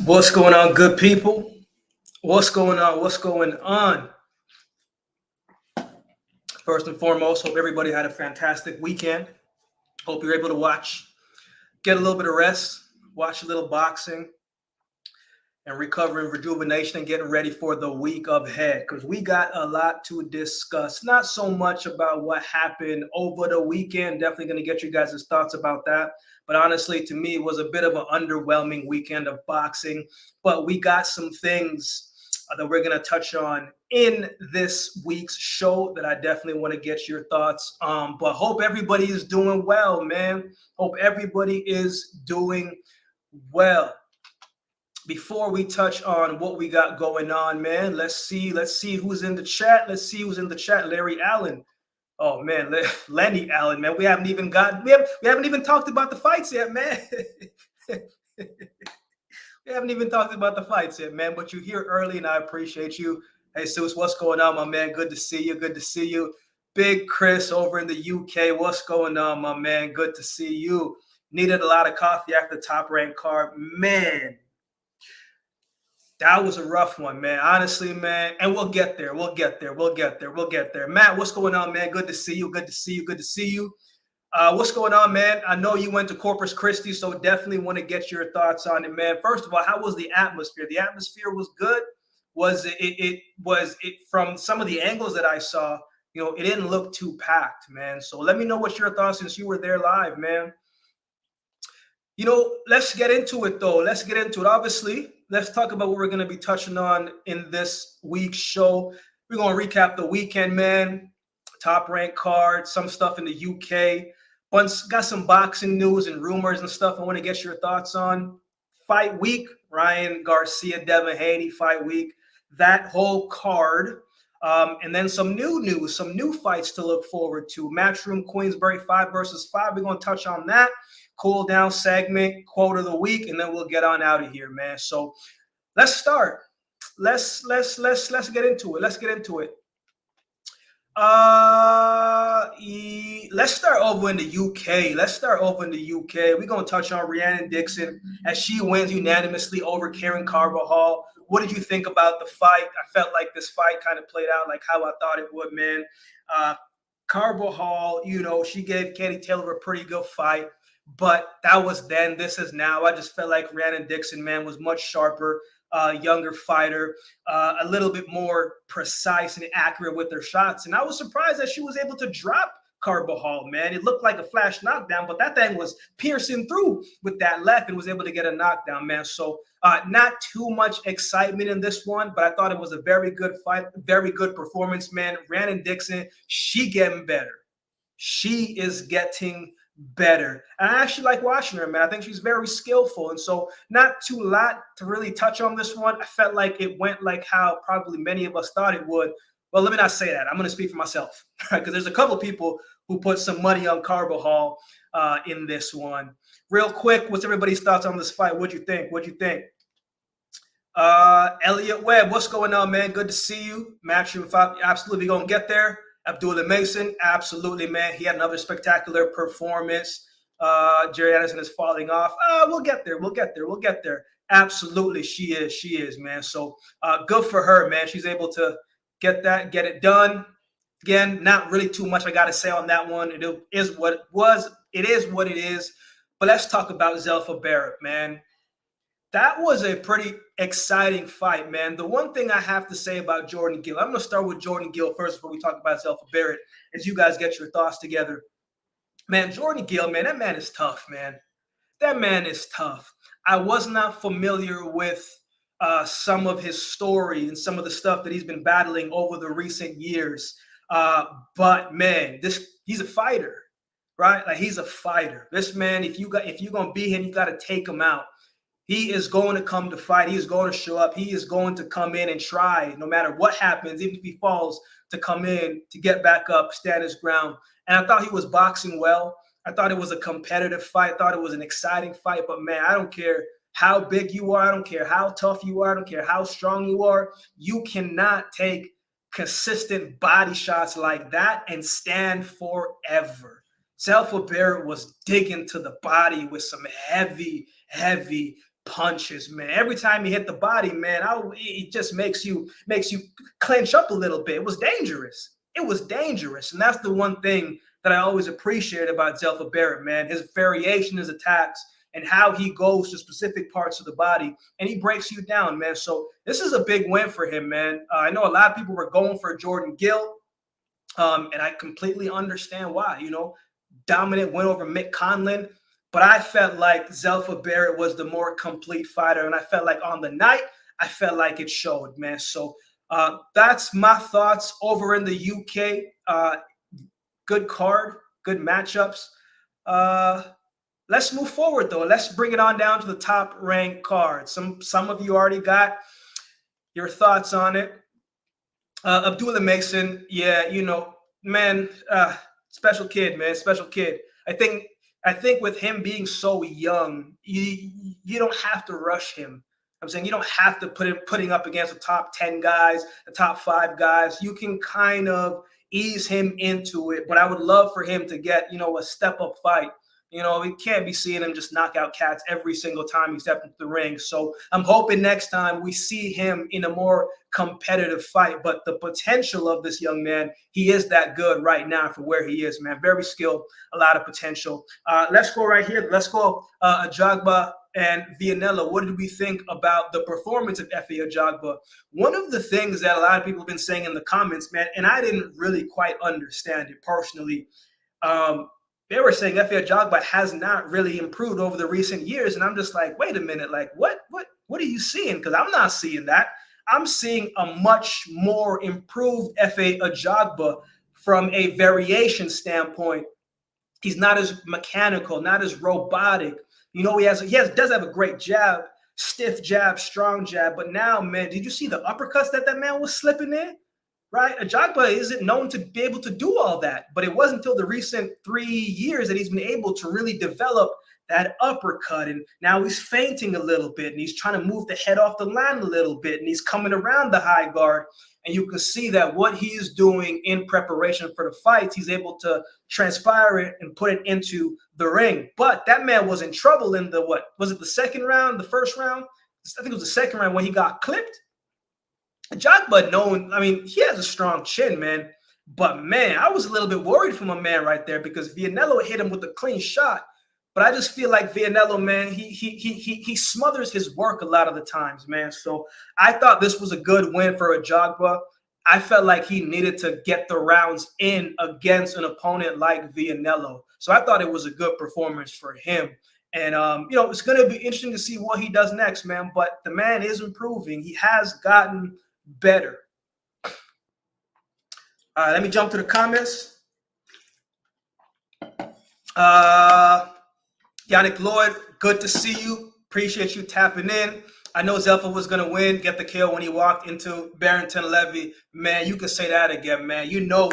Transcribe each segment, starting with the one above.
What's going on, good people? What's going on? What's going on? First and foremost, hope everybody had a fantastic weekend. Hope you're able to get a little bit of rest, watch a little boxing, and recover and rejuvenation and getting ready for the week ahead because we got a lot to discuss. Not so much about what happened over the weekend. Definitely going to get you guys' thoughts about that. But honestly, to me, it was a bit of an underwhelming weekend of boxing. But we got some things that we're going to touch on in this week's show that I definitely want to get your thoughts on. But hope everybody is doing well, man. Hope everybody is doing well. Before we touch on what we got going on, man, let's see who's in the chat. Let's see who's in the chat. Larry Allen. Oh man, Lenny Allen, man. We haven't even talked about the fights yet, man. We haven't even talked about the fights yet, man. But you're here early, and I appreciate you. Hey, Sus, what's going on, my man? Good to see you. Good to see you. Big Chris over in the UK. What's going on, my man? Good to see you. Needed a lot of coffee after the top ranked card. Man. That was a rough one, man. Honestly, man. And we'll get there. We'll get there. Matt, what's going on, man? Good to see you. Good to see you. What's going on, man? I know you went to Corpus Christi, so definitely want to get your thoughts on it, man. First of all, how was the atmosphere? The atmosphere was good. Was it from some of the angles that I saw, it didn't look too packed, man. So let me know what your thoughts since you were there live, man. Let's get into it, though. Let's get into it. Obviously, let's talk about what we're going to be touching on in this week's show. We're going to recap the weekend, man. Top ranked card, some stuff in the UK. Got some boxing news and rumors and stuff I want to get your thoughts on. Fight week, Ryan Garcia, Devin Haney, fight week. That whole card. And then some new news, some new fights to look forward to. Matchroom Queensberry 5 versus 5. We're going to touch on that. Cool down segment, quote of the week, and then we'll get on out of here, man. So let's start. Let's get into it. Let's start over in the UK. We're gonna touch on Rhiannon Dixon as she wins unanimously over Karen Carabajal. What did you think about the fight? I felt like this fight kind of played out like how I thought it would, man. Carabajal, she gave Katie Taylor a pretty good fight. But that was then. This is now. I just felt like Rhiannon Dixon, man, was much sharper, younger fighter, a little bit more precise and accurate with her shots. And I was surprised that she was able to drop Carabajal, man. It looked like a flash knockdown, but that thing was piercing through with that left and was able to get a knockdown, man. So not too much excitement in this one, but I thought it was a very good fight, very good performance, man. Rhiannon Dixon, she getting better. She is getting better. And I actually like watching her, man. I think she's very skillful. And so not too lot to really touch on this one. I felt like it went like how probably many of us thought it would. Well, let me not say that. I'm going to speak for myself, right? Because there's a couple of people who put some money on Carabajal in this one. Real quick, what's everybody's thoughts on this fight? What'd you think? Elliot Webb, what's going on, man? Good to see you. Matchroom 5, absolutely going to get there. Abdullah Mason, absolutely, man. He had another spectacular performance. Jerry Anderson is falling off. We'll get there. Absolutely, she is, man. So good for her, man. She's able to get it done. Again, not really too much I got to say on that one. It is what it was. It is what it is. But let's talk about Zelda Barrett, man. That was a pretty exciting fight, man. The one thing I have to say about Jordan Gill, I'm going to start with Jordan Gill first before we talk about Zelda Barrett, as you guys get your thoughts together. Man, Jordan Gill, man, that man is tough, man. That man is tough. I was not familiar with some of his story and some of the stuff that he's been battling over the recent years. But, man, he's a fighter, right? Like, he's a fighter. This man, if you're going to beat him, you got to take him out. He is going to come to fight. He is going to show up. He is going to come in and try, no matter what happens, even if he falls, to come in, to get back up, stand his ground. And I thought he was boxing well. I thought it was a competitive fight. I thought it was an exciting fight. But, man, I don't care how big you are. I don't care how tough you are. I don't care how strong you are. You cannot take consistent body shots like that and stand forever. Zelda Barrett was digging to the body with some heavy punches, man. Every time he hit the body, man, it just makes you clench up a little bit. It was dangerous. It was dangerous, and that's the one thing that I always appreciate about Zelda Barrett, man. His variation, his attacks, and how he goes to specific parts of the body, and he breaks you down, man. So this is a big win for him, man. I know a lot of people were going for Jordan Gill, and I completely understand why. You know, dominant win over Mick Conlon. But I felt like Zelda Barrett was the more complete fighter. And I felt like on the night, I felt like it showed, man. So that's my thoughts over in the UK. Good card, good matchups. Let's move forward, though. Let's bring it on down to the top-ranked cards. Some of you already got your thoughts on it. Abdullah Mason, yeah, you know, man, special kid, man, special kid. I think with him being so young, you don't have to rush him. I'm saying you don't have to putting up against the top 10 guys, the top 5 guys. You can kind of ease him into it. But I would love for him to get, you know, a step-up fight. You know, we can't be seeing him just knock out cats every single time he steps into the ring. So I'm hoping next time we see him in a more competitive fight. But the potential of this young man, he is that good right now for where he is, man. Very skilled, a lot of potential. Let's go right here. Let's go Ajagba and Vianello. What did we think about the performance of Efe Ajagba? One of the things that a lot of people have been saying in the comments, man, and I didn't really quite understand it personally, they were saying Efe Ajagba has not really improved over the recent years. And I'm just like, wait a minute, like what are you seeing? Because I'm not seeing that. I'm seeing a much more improved Efe Ajagba from a variation standpoint. He's not as mechanical, not as robotic. You know, he does have a great jab, stiff jab, strong jab. But now, man, did you see the uppercuts that man was slipping in? Right? Ajagba isn't known to be able to do all that, but it wasn't until the recent 3 years that he's been able to really develop that uppercut. And now he's feinting a little bit, and he's trying to move the head off the line a little bit, and he's coming around the high guard. And you can see that what he's doing in preparation for the fights, he's able to transpire it and put it into the ring. But that man was in trouble in the, what, was it the second round, the first round? I think it was the second round when he got clipped. Ajagba, I mean, he has a strong chin, man. But, man, I was a little bit worried for my man right there because Vianello hit him with a clean shot. But I just feel like Vianello, man, he smothers his work a lot of the times, man. So I thought this was a good win for Ajagba. I felt like he needed to get the rounds in against an opponent like Vianello. So I thought it was a good performance for him. And, you know, it's going to be interesting to see what he does next, man. But the man is improving. He has gotten better. Let me jump to the comments. Yannick Lloyd, good to see you. Appreciate you tapping in. I know Zelda was going to win, get the kill when he walked into Barrington Levy. Man, you can say that again, man. You know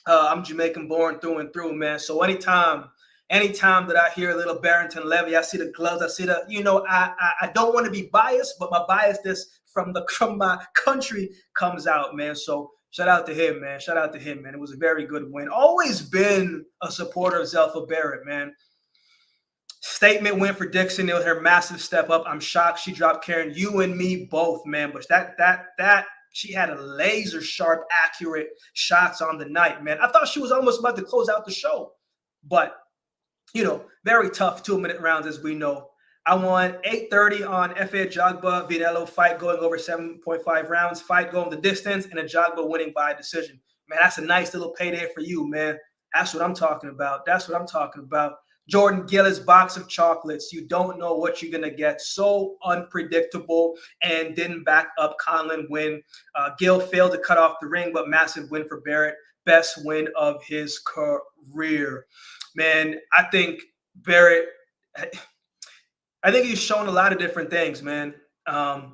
I'm Jamaican born through and through, man. So anytime that I hear a little Barrington Levy, I see the gloves, I see the, you know, I don't want to be biased, but my biasness from my country comes out, man. So shout out to him, man. Shout out to him, man. It was a very good win. Always been a supporter of Zelda Barrett, man. Statement win for Dixon. It was her massive step up. I'm shocked she dropped Karen. You and me both, man. But that she had a laser sharp, accurate shots on the night, man. I thought she was almost about to close out the show, but you know, very tough 2-minute rounds, as we know. I won 8:30 on Efe Ajagba Vianello fight going over 7.5 rounds, fight going the distance, and Ajagba winning by decision. Man, that's a nice little payday for you, man. That's what I'm talking about. That's what I'm talking about. Jordan Gill's box of chocolates. You don't know what you're going to get. So unpredictable and didn't back up Conlon win. Gill failed to cut off the ring, but massive win for Barrett. Best win of his career. Man, I think Barrett, I think he's shown a lot of different things, man. I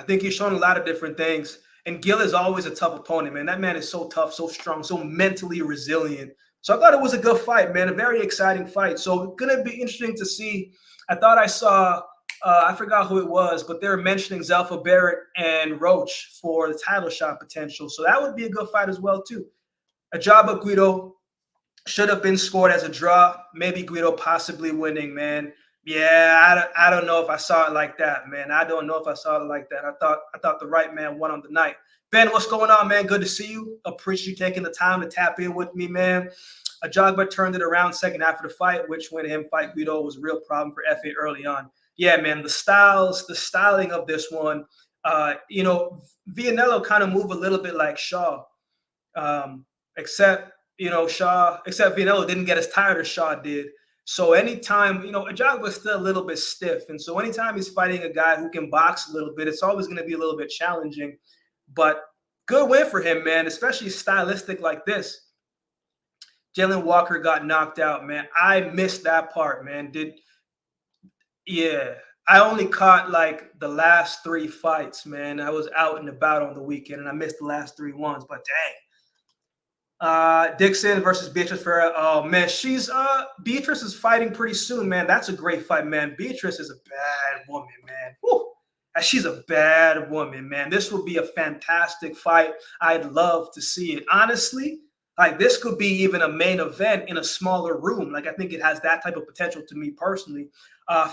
think he's shown a lot of different things. And Gill is always a tough opponent, man. That man is so tough, so strong, so mentally resilient. So I thought it was a good fight, man, a very exciting fight. So it's going to be interesting to see. I thought I saw, I forgot who it was, but they were mentioning Zelda Barrett and Roach for the title shot potential. So that would be a good fight as well, too. Ajagba Guido should have been scored as a draw. Maybe Guido possibly winning, man. Yeah, I don't know if I saw it like that, man. I don't know if I saw it like that. I thought the right man won on the night. Ben, what's going on, man? Good to see you. Appreciate you taking the time to tap in with me, man. Ajagba turned it around second half of the fight, which when him fight Guido was a real problem for FA early on. Yeah, man, the styling of this one, Vianello kind of move a little bit like Shaw, except except Vianello didn't get as tired as Shaw did. So anytime, Ajagba was still a little bit stiff. And so anytime he's fighting a guy who can box a little bit, it's always going to be a little bit challenging. But good win for him, man, especially stylistic like this. Jalen Walker got knocked out, man. I missed that part, man. Yeah. I only caught like the last 3 fights, man. I was out and about on the weekend and I missed the last 3 ones, but dang. Dixon versus Beatrice Ferreira. Oh man, Beatrice is fighting pretty soon, man. That's a great fight, man. Beatrice is a bad woman, man. Whew. She's a bad woman, man. This would be a fantastic fight. I'd love to see it. Honestly, like this could be even a main event in a smaller room. Like I think it has that type of potential to me personally.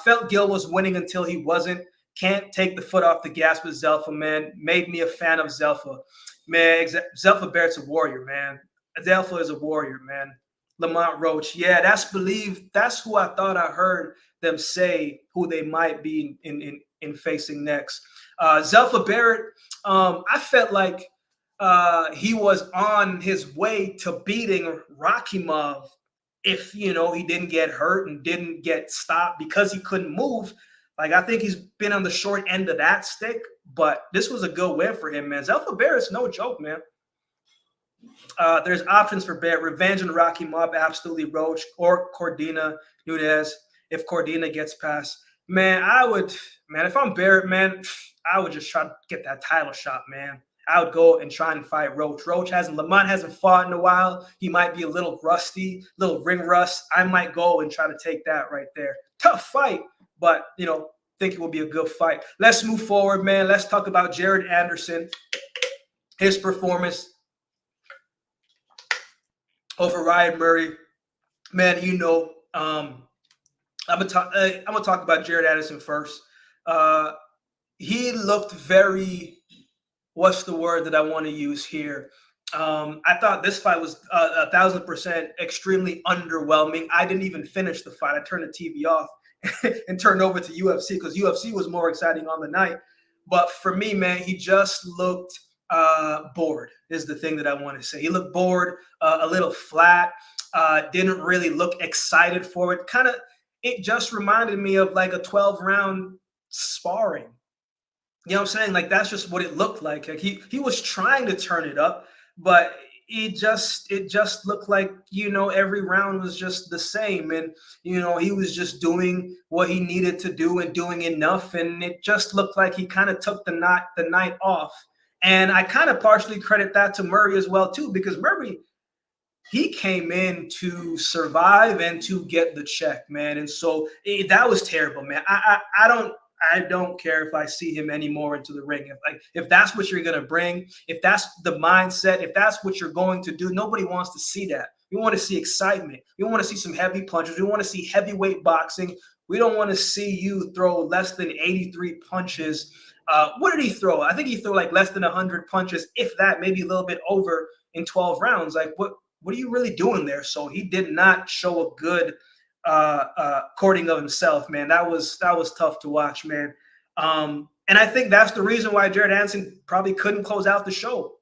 Felt Gill was winning until he wasn't. Can't take the foot off the gas with Zelda, man. Made me a fan of Zelda. Man, Zelda Barrett's a warrior, man. Zelda is a warrior, man. Lamont Roach. Yeah, that's believed. That's who I thought I heard them say who they might be in facing next. Zelda Barrett, I felt like he was on his way to beating Rakimov if, he didn't get hurt and didn't get stopped because he couldn't move. Like, I think he's been on the short end of that stick, but this was a good win for him, man. Zelda Barrett's no joke, man. There's options for Barrett. Revenge and Rocky Mob, absolutely Roach or Cordina Nunez if Cordina gets past. Man, if I'm Barrett, man, I would just try to get that title shot, man. I would go and try and fight Roach. Lamont hasn't fought in a while. He might be a little rusty, little ring rust. I might go and try to take that right there. Tough fight, but, think it will be a good fight. Let's move forward, man. Let's talk about Jared Anderson, his performance over Ryan Merhy. Man, I'm gonna talk about Jared Anderson first. He looked very, what's the word that I want to use here? I thought this fight was 1,000% extremely underwhelming. I didn't even finish the fight. I turned the TV off and turned over to UFC because UFC was more exciting on the night. But for me, man, he just looked bored is the thing that I want to say. He looked bored, a little flat, didn't really look excited for it. It just reminded me of like a 12-round sparring. You know what I'm saying? Like, that's just what it looked like. Like he was trying to turn it up, but it just looked like, every round was just the same. And, he was just doing what he needed to do and doing enough. And it just looked like he kind of took the night off. And I kind of partially credit that to Merhy as well, too, because Merhy, he came in to survive and to get the check, man. And so that was terrible, man. I don't care if I see him anymore into the ring. If that's what you're going to bring, if that's the mindset, if that's what you're going to do, nobody wants to see that. We want to see excitement. We want to see some heavy punches. We want to see heavyweight boxing. We don't want to see you throw less than 83 punches. What did he throw? I think he threw like less than 100 punches, if that, maybe a little bit over in 12 rounds. Like, what are you really doing there? So he did not show a good courting of himself, man. That was tough to watch, man. And I think that's the reason why Jared Anderson probably couldn't close out the show.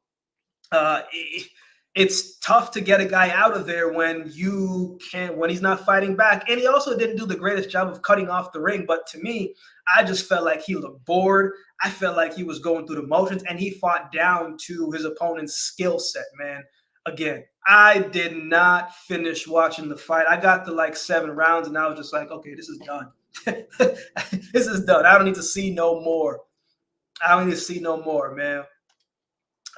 It's tough to get a guy out of there when he's not fighting back. And he also didn't do the greatest job of cutting off the ring. But to me, I just felt like he looked bored. I felt like he was going through the motions, and he fought down to his opponent's skill set, man. Again, I did not finish watching the fight. I got to like 7 rounds, and I was just like, okay, this is done. This is done. I don't need to see no more. Man.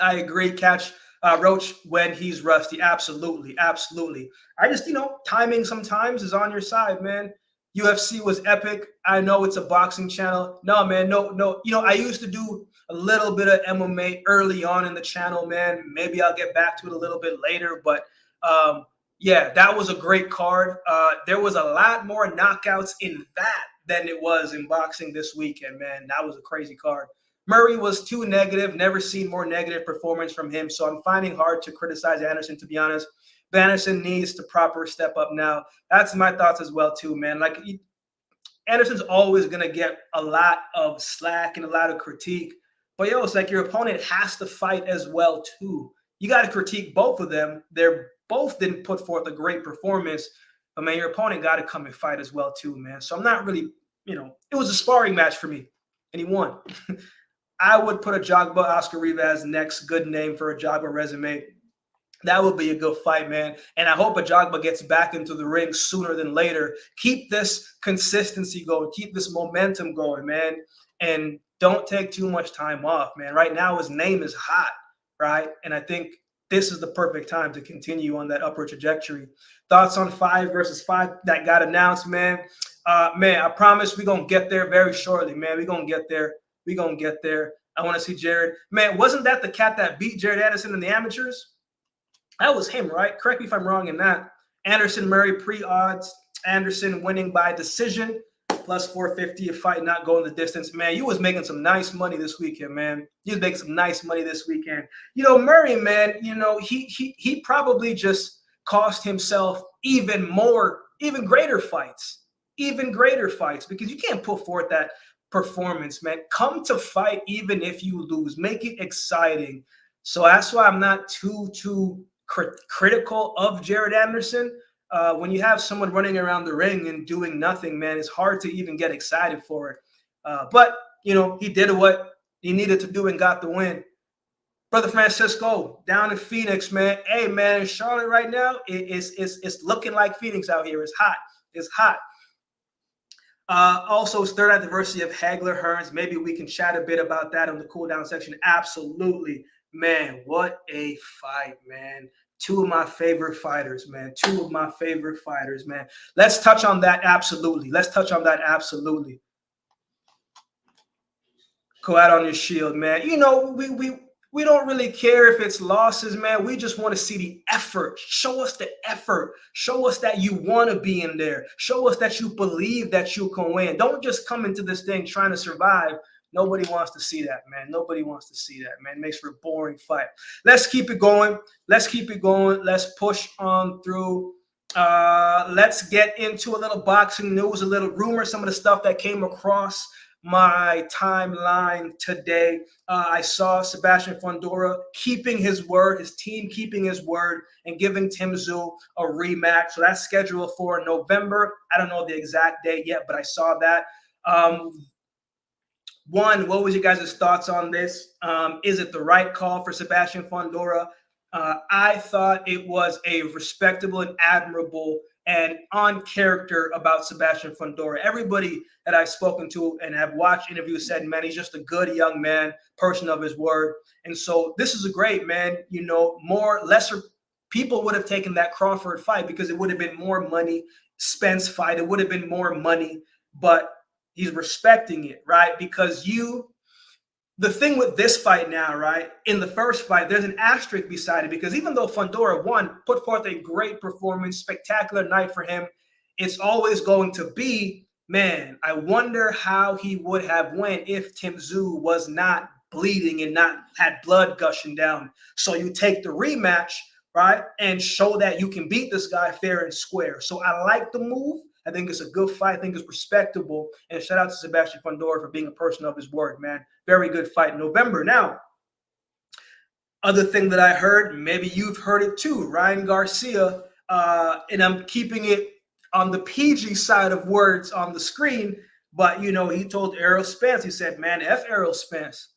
I agree. Catch Roach when he's rusty. Absolutely. I just, timing sometimes is on your side, man. UFC was epic. I know it's a boxing channel. No, man, no. I used to do a little bit of MMA early on in the channel, man. Maybe I'll get back to it a little bit later, but Yeah, that was a great card. There was a lot more knockouts in that than it was in boxing this weekend, man. That was a crazy card. Merhy was too negative. Never seen more negative performance from him. So I'm finding hard to criticize Anderson, to be honest. But Anderson needs to proper step up now. That's my thoughts as well, too, man. Like, Anderson's always going to get a lot of slack and a lot of critique. But, yo, it's like your opponent has to fight as well, too. You got to critique both of them. They're both didn't put forth a great performance. But, man, your opponent got to come and fight as well, too, man. So I'm not really, it was a sparring match for me, and he won. I would put Ajagba, Oscar Rivas next. Good name for Ajagba resume. That would be a good fight, man. And I hope Ajagba gets back into the ring sooner than later. Keep this consistency going. Keep this momentum going, man. And don't take too much time off, man. Right now, his name is hot, right? And I think this is the perfect time to continue on that upward trajectory. Thoughts on 5 versus 5 that got announced, man? Man, I promise we're going to get there very shortly, man. We're going to get there. We're going to get there. I want to see Jared. Man, wasn't that the cat that beat Jared Anderson in the amateurs? That was him, right? Correct me if I'm wrong in that. Anderson Merhy pre-odds. Anderson winning by decision. Plus 450 a fight not going the distance. Man, you was making some nice money this weekend, man. You was making some nice money this weekend. Merhy, man, he probably just cost himself even greater fights. Even greater fights. Because you can't put forth that performance, man. Come to fight even if you lose. Make it exciting. So that's why I'm not too critical of Jared Anderson. When you have someone running around the ring and doing nothing, man, it's hard to even get excited for it. But he did what he needed to do and got the win. Brother Francisco, down in Phoenix, man. Hey, man, in Charlotte right now, it's looking like Phoenix out here. It's hot. It's hot. Also, it's third anniversary of Hagler Hearns. Maybe we can chat a bit about that in the cool down section. Absolutely. Man, what a fight, man. Two of my favorite fighters, man. Let's touch on that, absolutely. Go out on your shield, man. We don't really care if it's losses, man. We just want to see the effort. Show us the effort. Show us that you want to be in there. Show us that you believe that you can win. Don't just come into this thing trying to survive. Nobody wants to see that, man. It makes for a boring fight. Let's keep it going. Let's push on through. Let's get into a little boxing news, a little rumor, some of the stuff that came across my timeline today. I saw Sebastian Fundora keeping his word, his team keeping his word, and giving Tim Tszyu a rematch. So that's scheduled for November. I don't know the exact date yet, but I saw that. One, what was your guys' thoughts on this? Is it the right call for Sebastian Fundora? I thought it was a respectable and admirable and on character about Sebastian Fundora. Everybody that I've spoken to and have watched interviews said, man, he's just a good young man, person of his word. And so this is a great, man, lesser people would have taken that Crawford fight because it would have been more money. Spence fight, it would have been more money, but he's respecting it, right? Because the thing with this fight now, right? In the first fight, there's an asterisk beside it because even though Fundora won, put forth a great performance, spectacular night for him, it's always going to be, man, I wonder how he would have went if Tim Tszyu was not bleeding and not had blood gushing down. So you take the rematch, right, and show that you can beat this guy fair and square. So I like the move. I think it's a good fight. I think it's respectable. And shout out to Sebastian Fundora for being a person of his word, man. Very good fight in November. Now, other thing that I heard, maybe you've heard it too, Ryan Garcia, and I'm keeping it on the PG side of words on the screen, but, he told Errol Spence, he said, man, F Errol Spence.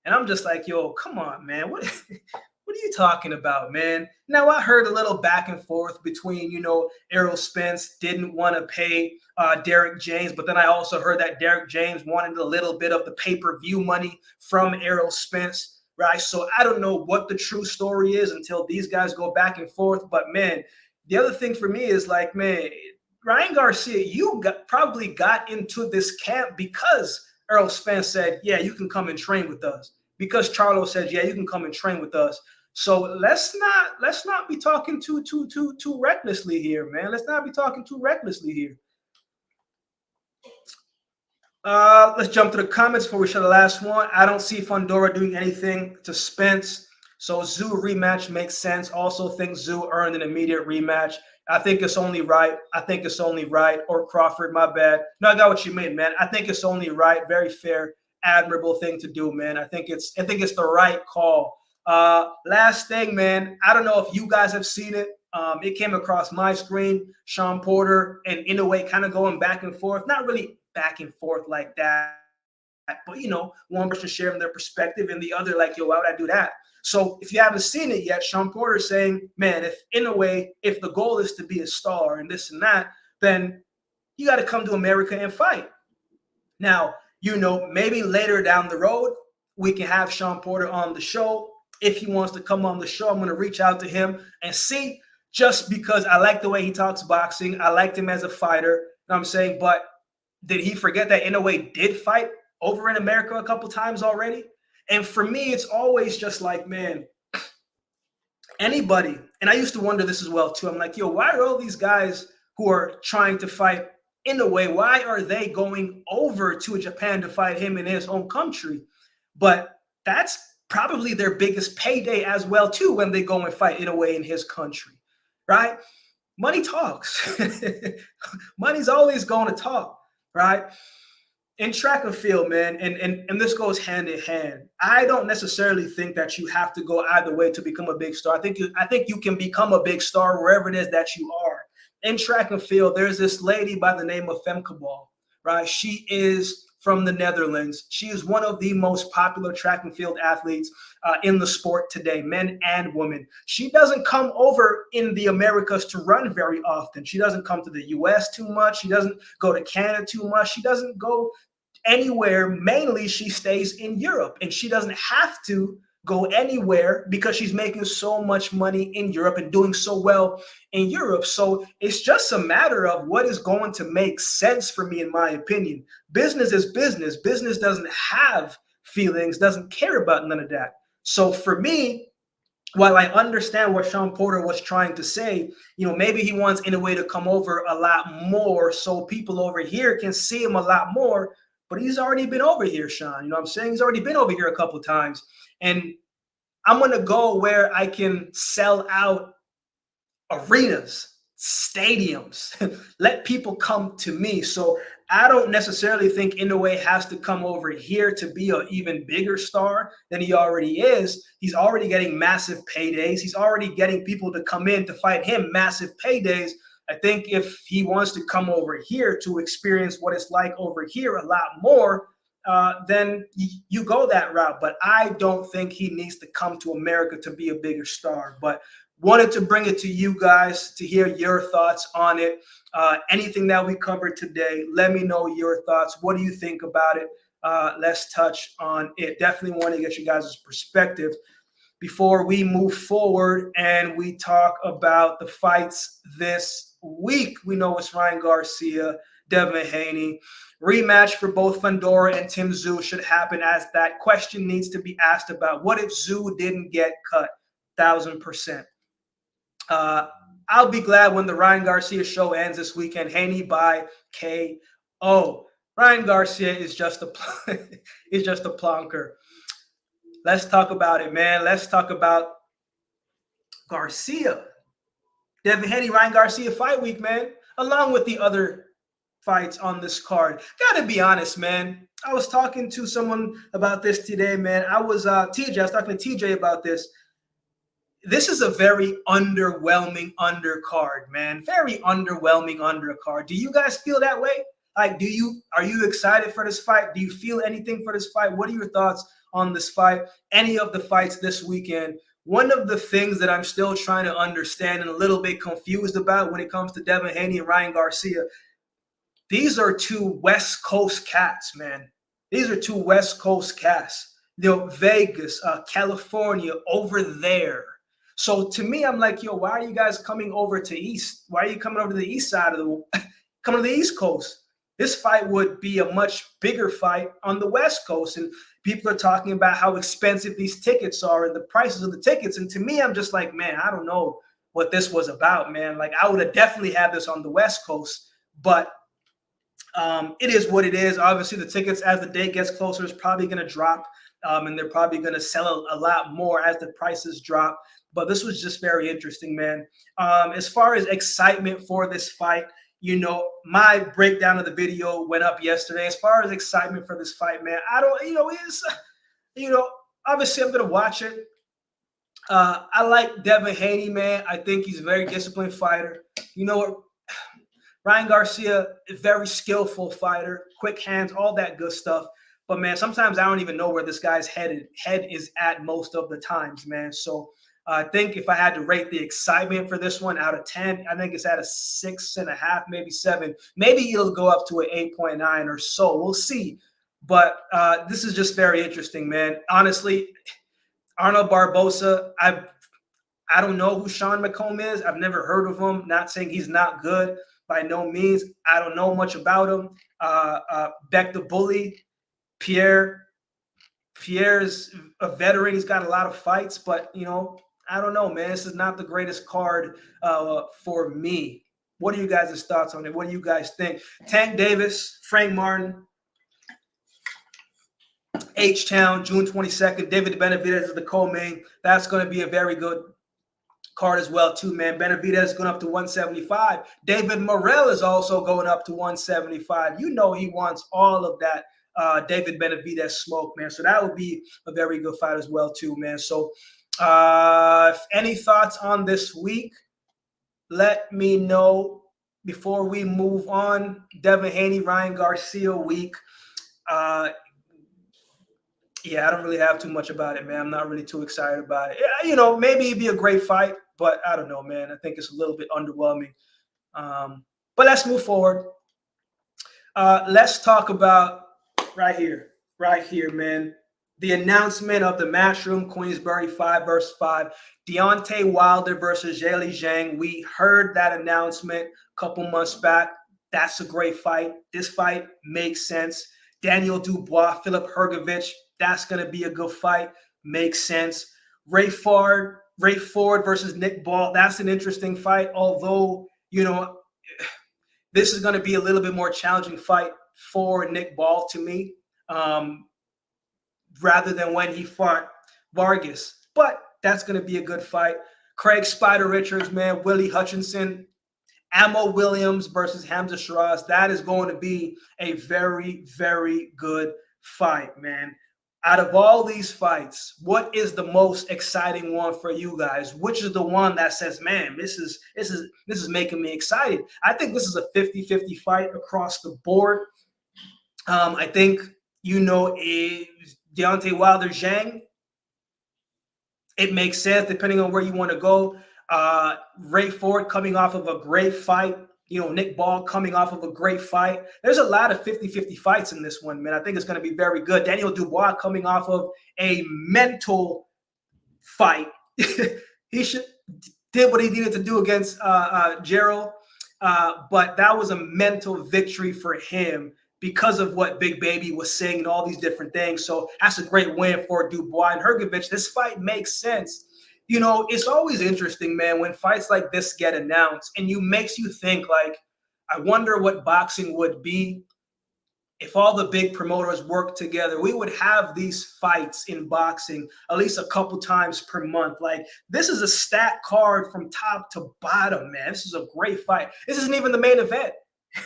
And I'm just like, yo, come on, man. What are you talking about, man? Now, I heard a little back and forth between, Errol Spence didn't want to pay Derek James, but then I also heard that Derek James wanted a little bit of the pay-per-view money from Errol Spence, right? So I don't know what the true story is until these guys go back and forth. But, man, the other thing for me is like, man, Ryan Garcia, probably got into this camp because Errol Spence said, yeah, you can come and train with us. Because Charlo said, yeah, you can come and train with us. So let's not be talking too recklessly here, man. Let's not be talking too recklessly here. Let's jump to the comments before we show the last one. I don't see Fundora doing anything to Spence. So Zoo rematch makes sense. Also think Zoo earned an immediate rematch. I think it's only right. I think it's only right. Or Crawford, my bad. No, I got what you mean, man. I think it's only right. Very fair, admirable thing to do, man. I think it's the right call. Last thing, man. I don't know if you guys have seen it. It came across my screen. Sean Porter and Inoue kind of going back and forth. Not really back and forth like that, but one person sharing their perspective and the other like, yo, why would I do that? So if you haven't seen it yet, Sean Porter saying, man, if the goal is to be a star and this and that, then you got to come to America and fight. Now, maybe later down the road, we can have Sean Porter on the show. If he wants to come on the show, I'm going to reach out to him and see, just because I like the way he talks boxing. I liked him as a fighter. You know what I'm saying? But did he forget that Inoue did fight over in America a couple times already? And for me, it's always just like, man, anybody, and I used to wonder this as well too. I'm like, yo, why are all these guys who are trying to fight Inoue, why are they going over to Japan to fight him in his home country? But that's probably their biggest payday as well too, when they go and fight Inoue in his country, right? Money talks. Money's always going to talk, right? In track and field, man, and this goes hand in hand. I don't necessarily think that you have to go either way to become a big star. I think you can become a big star wherever it is that you are. In track and field, there's this lady by the name of Femke Bol, right? She is from the Netherlands. She is one of the most popular track and field athletes in the sport today, men and women. She doesn't come over in the Americas to run very often. She doesn't come to the US too much. She doesn't go to Canada too much. She doesn't go anywhere. Mainly she stays in Europe, and she doesn't have to go anywhere because she's making so much money in Europe and doing so well in Europe. So it's just a matter of what is going to make sense for me, in my opinion. Business is business. Business doesn't have feelings, doesn't care about none of that. So for me, while I understand what Sean Porter was trying to say, maybe he wants Inoue to come over a lot more so people over here can see him a lot more. But he's already been over here, Sean. You know what I'm saying? He's already been over here a couple of times. And I'm going to go where I can sell out arenas, stadiums, let people come to me. So I don't necessarily think Inoue has to come over here to be an even bigger star than he already is. He's already getting massive paydays. He's already getting people to come in to fight him, massive paydays. I think if he wants to come over here to experience what it's like over here a lot more, then you go that route. But I don't think he needs to come to America to be a bigger star. But wanted to bring it to you guys to hear your thoughts on it. Anything that we covered today, let me know your thoughts. What do you think about it? Let's touch on it. Definitely want to get you guys' perspective before we move forward and we talk about the fights this week. We know it's Ryan Garcia, Devin Haney. Rematch for both Fundora and Tim Tszyu should happen, as that question needs to be asked about. What if Tszyu didn't get cut? 1,000%. I'll be glad when the Ryan Garcia show ends this weekend. Haney by KO. Ryan Garcia is just a plonker. Let's talk about it, man. Let's talk about Garcia. Devin Haney, Ryan Garcia fight week, man, along with the other fights on this card. Gotta be honest, man. I was talking to someone about this today, man. I was talking to TJ about this. This is a very underwhelming undercard, man. Very underwhelming undercard. Do you guys feel that way? Like, are you excited for this fight? Do you feel anything for this fight? What are your thoughts on this fight? Any of the fights this weekend? One of the things that I'm still trying to understand and a little bit confused about when it comes to Devin Haney and Ryan Garcia, these are two West Coast cats, man. These are two West Coast cats. Vegas, California, over there. So to me, I'm like, yo, why are you guys coming over to East? Why are you coming over to the East side of coming to the East Coast? this fight would be a much bigger fight on the West Coast. And people are talking about how expensive these tickets are and the prices of the tickets. And to me, I'm just like, man, I don't know what this was about, man. Like, I would have definitely had this on the West Coast, but it is what it is. Obviously, the tickets as the day gets closer is probably going to drop, and they're probably going to sell a lot more as the prices drop. But this was just very interesting, man. As far as excitement for this fight, my breakdown of the video went up yesterday. As far as excitement for this fight, man, I don't, obviously I'm going to watch it. I like Devin Haney, man. I think he's a very disciplined fighter. You know what? Ryan Garcia, a very skillful fighter, quick hands, all that good stuff. But, man, sometimes I don't even know where this guy's head is at most of the times, man. So I think if I had to rate the excitement for this one out of 10, I think it's at a 6.5, maybe 7. Maybe it'll go up to an 8.9 or so. We'll see. But this is just very interesting, man. Honestly, Arnold Barboza, I don't know who Sean McComb is. I've never heard of him. Not saying he's not good. By no means. I don't know much about him. Beck the Bully, Pierre's a veteran. He's got a lot of fights, but, I don't know, man. This is not the greatest card for me. What are you guys' thoughts on it? What do you guys think? Tank Davis, Frank Martin, H-Town, June 22nd. David Benavidez is the co-main. That's going to be a very good card as well, too, man. Benavidez is going up to 175. David Morrell is also going up to 175. You know he wants all of that David Benavidez smoke, man. So that would be a very good fight as well, too, man. So any thoughts on this week? Let me know before we move on. Devin Haney, Ryan Garcia week. Yeah, I don't really have too much about it, man. I'm not really too excited about it. Maybe it'd be a great fight, but I don't know, man. I think it's a little bit underwhelming. But let's move forward. Let's talk about right here, man. The announcement of the Matchroom Queensberry 5 versus 5. Deontay Wilder versus Zhilei Zhang. We heard that announcement a couple months back. That's a great fight. This fight makes sense. Daniel Dubois, Filip Hrgovic. That's going to be a good fight. Makes sense. Ray Ford versus Nick Ball. That's an interesting fight. Although, this is going to be a little bit more challenging fight for Nick Ball to me, rather than when he fought Vargas. But that's going to be a good fight. Craig Spider Richards, man. Willie Hutchinson. Ammo Williams versus Hamza Shiraz. That is going to be a very, very good fight, man. Out of all these fights, what is the most exciting one for you guys? Which is the one that says, man, this is making me excited? I think this is a 50-50 fight across the board. I think, Deontay Wilder Zhang, it makes sense depending on where you want to go. Ray Ford coming off of a great fight. Nick Ball coming off of a great fight. There's a lot of 50-50 fights in this one, man. I think it's going to be very good. Daniel Dubois coming off of a mental fight. He did what he needed to do against Gerald, but that was a mental victory for him because of what Big Baby was saying and all these different things. So that's a great win for Dubois and Hrgovic. This fight makes sense. It's always interesting, man, when fights like this get announced and makes you think, like, I wonder what boxing would be if all the big promoters worked together. We would have these fights in boxing at least a couple times per month. Like, this is a stacked card from top to bottom, man. This is a great fight. This isn't even the main event.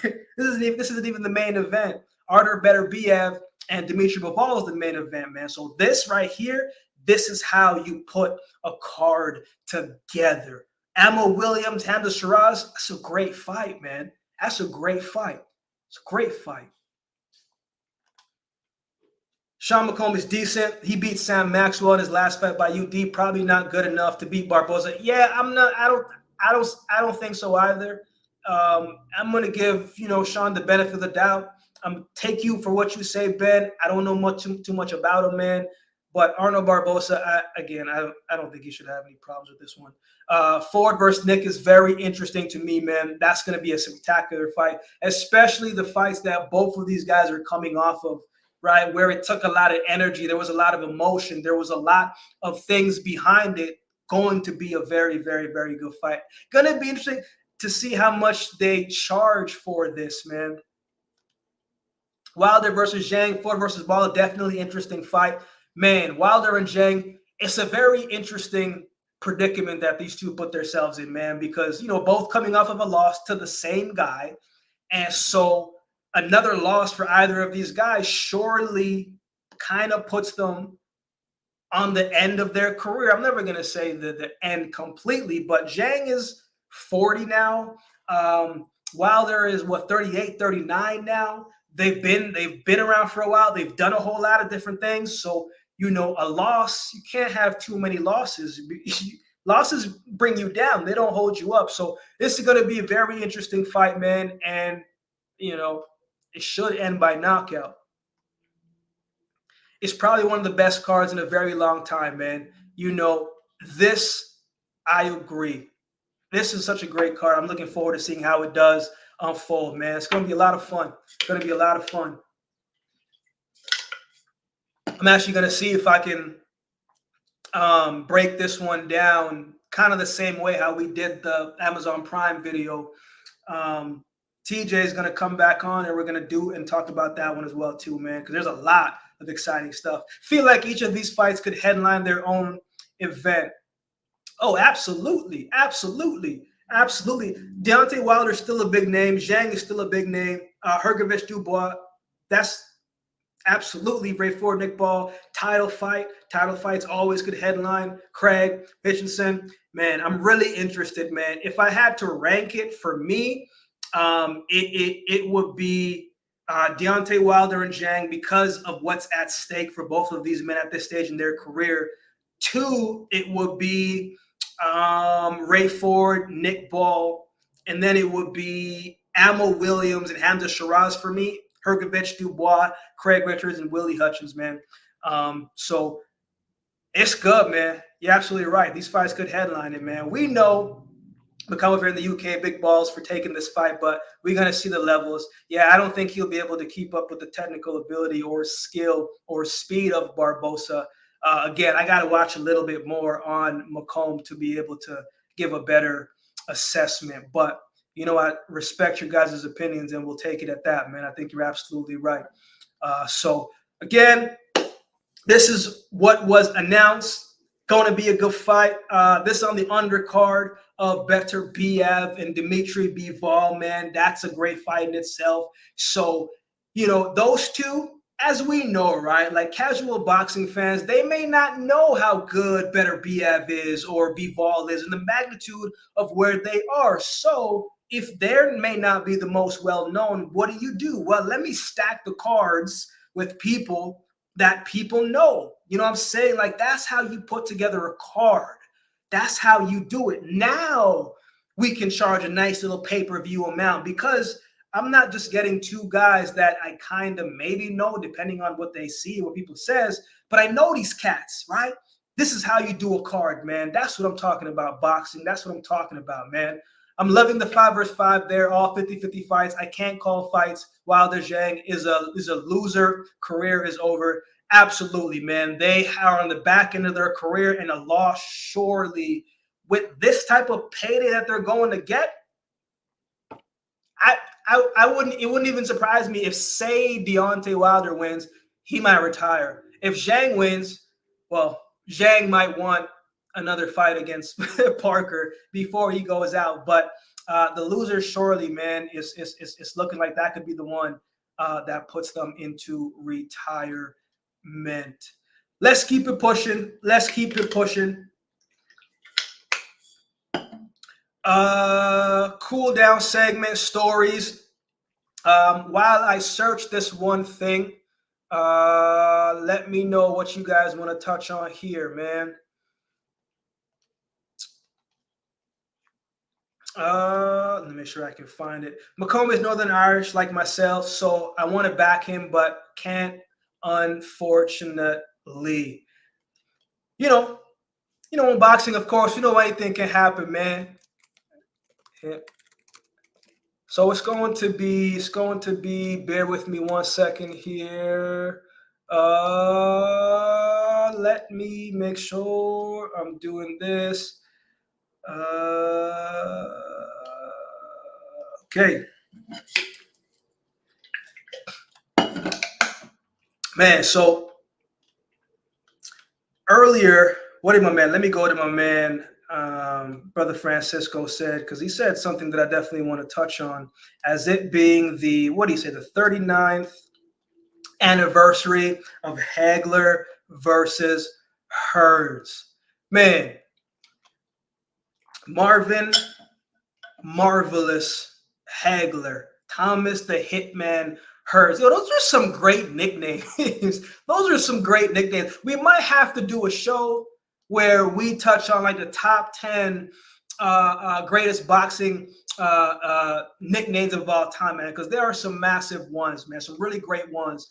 This isn't even the main event. Artur Beterbiev and Dmitry Bivol is the main event, man. So this right here, this is how you put a card together. Ammo Williams, Hamza Shiraz, that's a great fight, man. That's a great fight. It's a great fight. Sean McComb is decent. He beat Sam Maxwell in his last fight by UD. Probably not good enough to beat Barboza. Yeah, I don't think so either. I'm gonna give Sean the benefit of the doubt. Take you for what you say, Ben. I don't know too much about him, man. But Arnold Barbosa, I don't think he should have any problems with this one. Ford versus Nick is very interesting to me, man. That's going to be a spectacular fight, especially the fights that both of these guys are coming off of, right? Where it took a lot of energy. There was a lot of emotion. There was a lot of things behind it. Going to be a very, very, very good fight. Going to be interesting to see how much they charge for this, man. Wilder versus Zhang, Ford versus Ball, definitely interesting fight. Man, Wilder and Zhang, it's a very interesting predicament that these two put themselves in, man, because, both coming off of a loss to the same guy. And so another loss for either of these guys surely kind of puts them on the end of their career. I'm never going to say the end completely, but Zhang is 40 now. Wilder is 38, 39 now. They've been around for a while. They've done a whole lot of different things. So, a loss, you can't have too many losses. Losses bring you down. They don't hold you up. So this is going to be a very interesting fight, man. And, it should end by knockout. It's probably one of the best cards in a very long time, man. This, I agree. This is such a great card. I'm looking forward to seeing how it does unfold, man. It's going to be a lot of fun. It's going to be a lot of fun. I'm actually going to see if I can break this one down kind of the same way how we did the Amazon Prime video. TJ is going to come back on, and we're going to do and talk about that one as well too, man, because there's a lot of exciting stuff. Feel like each of these fights could headline their own event. Oh, absolutely. Absolutely. Absolutely. Deontay Wilder is still a big name. Zhang is still a big name. Hrgovic Dubois, that's absolutely Ray Ford, Nick Ball. Title fight. Title fights always could headline. Craig, Hutchinson. Man, I'm really interested, man. If I had to rank it for me, it would be Deontay Wilder and Zhang because of what's at stake for both of these men at this stage in their career. 2, it would be Ray Ford, Nick Ball, and then it would be Ammo Williams and Hamza Shiraz for me. Hrgovic, Dubois, Craig Richards, and Willie Hutchins, man. So it's good, man. You're absolutely right. These fights could headline it, man. We know McCall over in the UK, big balls for taking this fight, but we're going to see the levels. Yeah, I don't think he'll be able to keep up with the technical ability or skill or speed of Barbosa. Again, I got to watch a little bit more on McComb to be able to give a better assessment. But, I respect your guys' opinions, and we'll take it at that, man. I think you're absolutely right. So, again, this is what was announced. Going to be a good fight. This on the undercard of Better Biev and Dimitri Bivol, man. That's a great fight in itself. So, those two, as we know, right, like casual boxing fans, they may not know how good Better Biev is or Bivol is and the magnitude of where they are. So if they may not be the most well-known, what do? Well, let me stack the cards with people that people know. You know what I'm saying? Like, that's how you put together a card. That's how you do it. Now we can charge a nice little pay-per-view amount because I'm not just getting two guys that I kind of maybe know, depending on what they see, what people says, but I know these cats, right? This is how you do a card, man. That's what I'm talking about, boxing. That's what I'm talking about, man. I'm loving the 5 versus 5 there, all 50-50 fights. I can't call fights. Wilder Zhang is a loser. Career is over. Absolutely, man. They are on the back end of their career, and a loss surely with this type of payday that they're going to get. I wouldn't. It wouldn't even surprise me if, say, Deontay Wilder wins, he might retire. If Zhang wins, well, Zhang might want another fight against Parker before he goes out. But the loser, surely, man, is looking like that could be the one that puts them into retirement. Let's keep it pushing. Let's keep it pushing. Cool down segment stories. While I search this one thing, let me know what you guys want to touch on here, man. Let me make sure I can find it. McComb is Northern Irish like myself, so I want to back him, but can't, unfortunately. you know, in boxing, of course, anything can happen, man. Yeah. So it's going to be, bear with me 1 second here. Let me make sure I'm doing this. Okay. Man, so earlier, what did my man, let me go to my man, Brother Francisco said, because he said something that I definitely want to touch on, as it being what do you say, the 39th anniversary of Hagler versus Hearns. Man, Marvin Marvelous Hagler, Thomas the Hitman Hearns. Those are some great nicknames. Those are some great nicknames. We might have to do a show where we touch on like the top 10 greatest boxing nicknames of all time, man, because there are some massive ones, man, some really great ones.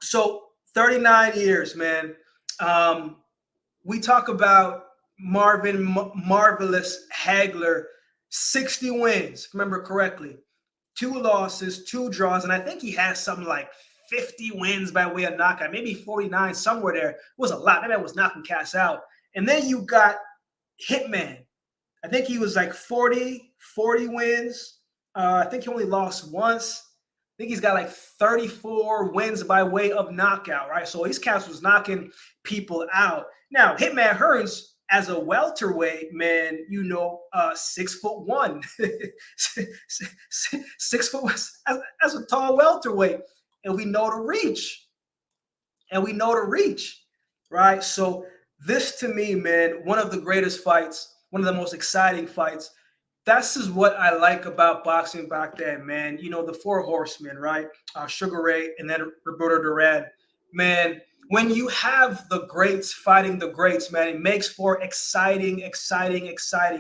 So 39 years, man. We talk about Marvin Marvelous Hagler, 60 wins, if I remember correctly, 2 losses, 2 draws, and I think he has something like 50 wins by way of knockout, maybe 49, somewhere there. It was a lot. That man was knocking cats out. And then you got Hitman. I think he was like 40 wins. I think he only lost once. I think he's got like 34 wins by way of knockout, right? So these cats was knocking people out. Now, Hitman Hearns, as a welterweight, man, 6'1", 6 foot as a tall welterweight, and we know the reach, right? So this, to me, man, one of the greatest fights, one of the most exciting fights. This is what I like about boxing back then, man. The 4 horsemen, right? Sugar Ray and then Roberto Duran. Man, when you have the greats fighting the greats, man, it makes for exciting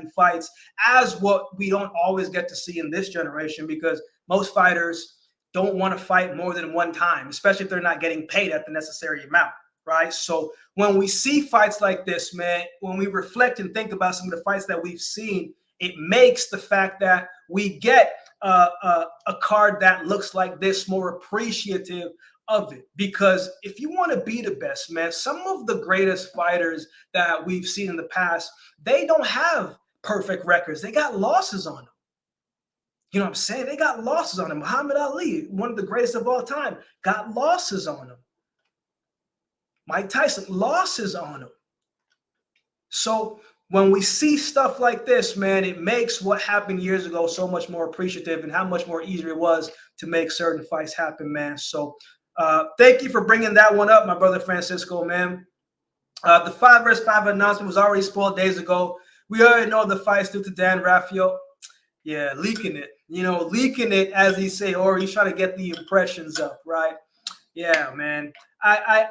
fights, as what we don't always get to see in this generation, because most fighters don't want to fight more than one time, especially if they're not getting paid at the necessary amount, right? So when we see fights like this, man, when we reflect and think about some of the fights that we've seen, it makes the fact that we get a card that looks like this more appreciative of it. Because if you want to be the best, man, some of the greatest fighters that we've seen in the past, they don't have perfect records. They got losses on them. You know what I'm saying? They got losses on him. Muhammad Ali, one of the greatest of all time, got losses on him. Mike Tyson, losses on him. So when we see stuff like this, man, it makes what happened years ago so much more appreciative, and how much more easier it was to make certain fights happen, man. So thank you for bringing that one up, my brother Francisco, man. The 5 vs. 5 announcement was already spoiled days ago. We already know the fight's due to Dan Rafael. Yeah, leaking it, as he say, or he's trying to get the impressions up, right? Yeah, man. I